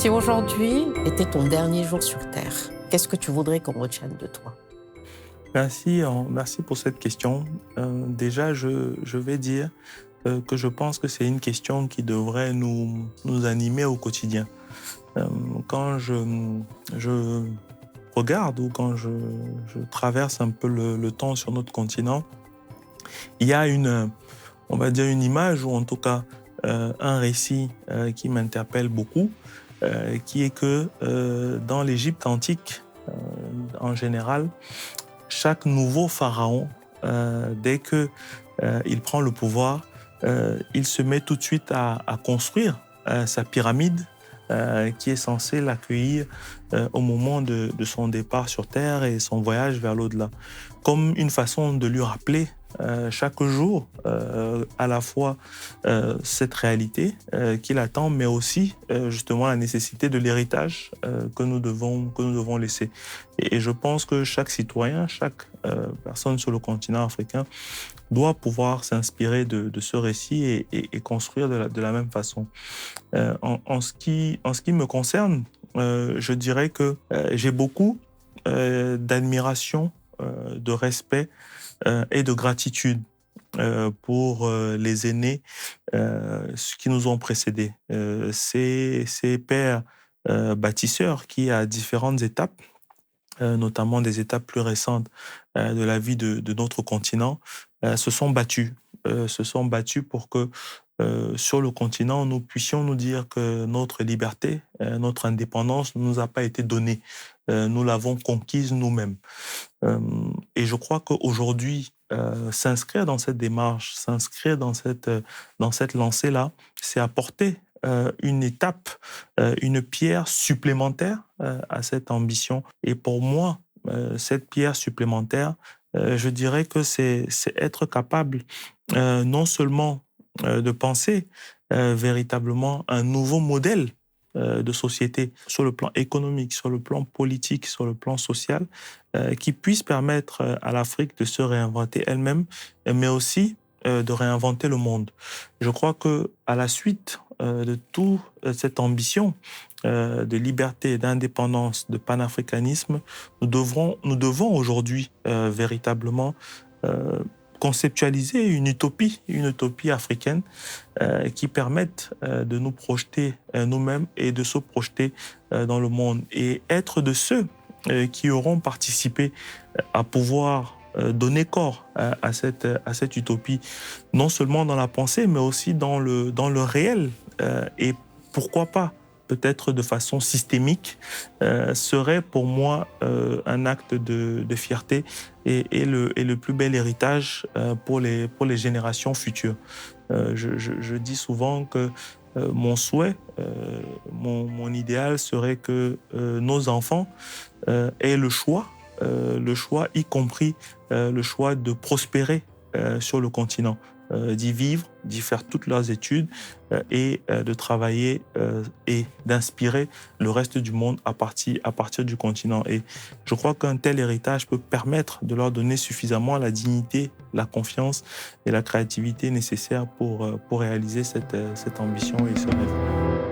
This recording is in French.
Si aujourd'hui était ton dernier jour sur Terre, qu'est-ce que tu voudrais qu'on retienne de toi? Merci pour cette question. Déjà, je vais dire que je pense que c'est une question qui devrait nous animer au quotidien. Euh, quand je regarde ou quand je traverse un peu le temps sur notre continent, il y a on va dire une image ou en tout cas un récit qui m'interpelle beaucoup, qui est que dans l'Égypte antique, en général, chaque nouveau pharaon, dès que il prend le pouvoir, il se met tout de suite à construire sa pyramide qui est censée l'accueillir au moment de son départ sur Terre et son voyage vers l'au-delà. Comme une façon de lui rappeler chaque jour à la fois cette réalité qu'il attend, mais aussi justement la nécessité de l'héritage que nous devons laisser. Et je pense que chaque citoyen, chaque personne sur le continent africain doit pouvoir s'inspirer de ce récit et construire de la même façon. En ce qui me concerne, je dirais que j'ai beaucoup d'admiration, de respect et de gratitude pour les aînés qui nous ont précédés. Ces pères bâtisseurs qui, à différentes étapes, notamment des étapes plus récentes de la vie de notre continent, se sont battus pour que sur le continent, nous puissions nous dire que notre liberté, notre indépendance ne nous a pas été donnée. Nous l'avons conquise nous-mêmes. Et je crois qu'aujourd'hui, s'inscrire dans cette démarche, s'inscrire dans cette lancée-là, c'est apporter une étape, une pierre supplémentaire à cette ambition. Et pour moi, cette pierre supplémentaire, je dirais que c'est être capable non seulement de penser véritablement un nouveau modèle de société sur le plan économique, sur le plan politique, sur le plan social, qui puisse permettre à l'Afrique de se réinventer elle-même, mais aussi de réinventer le monde. Je crois que à la suite de toute cette ambition de liberté, d'indépendance, de panafricanisme, nous devons aujourd'hui véritablement euh, conceptualiser une utopie africaine qui permette de nous projeter nous-mêmes et de se projeter dans le monde et être de ceux qui auront participé à pouvoir donner corps à cette utopie, non seulement dans la pensée, mais aussi dans le réel. Et pourquoi pas, peut-être de façon systémique, serait pour moi un acte de fierté et le plus bel héritage pour les générations futures. Je dis souvent que mon souhait, mon idéal serait que nos enfants aient le choix y compris le choix de prospérer sur le continent, d'y vivre, d'y faire toutes leurs études et de travailler et d'inspirer le reste du monde à partir du continent. Et je crois qu'un tel héritage peut permettre de leur donner suffisamment la dignité, la confiance et la créativité nécessaires pour réaliser cette ambition et ce rêve.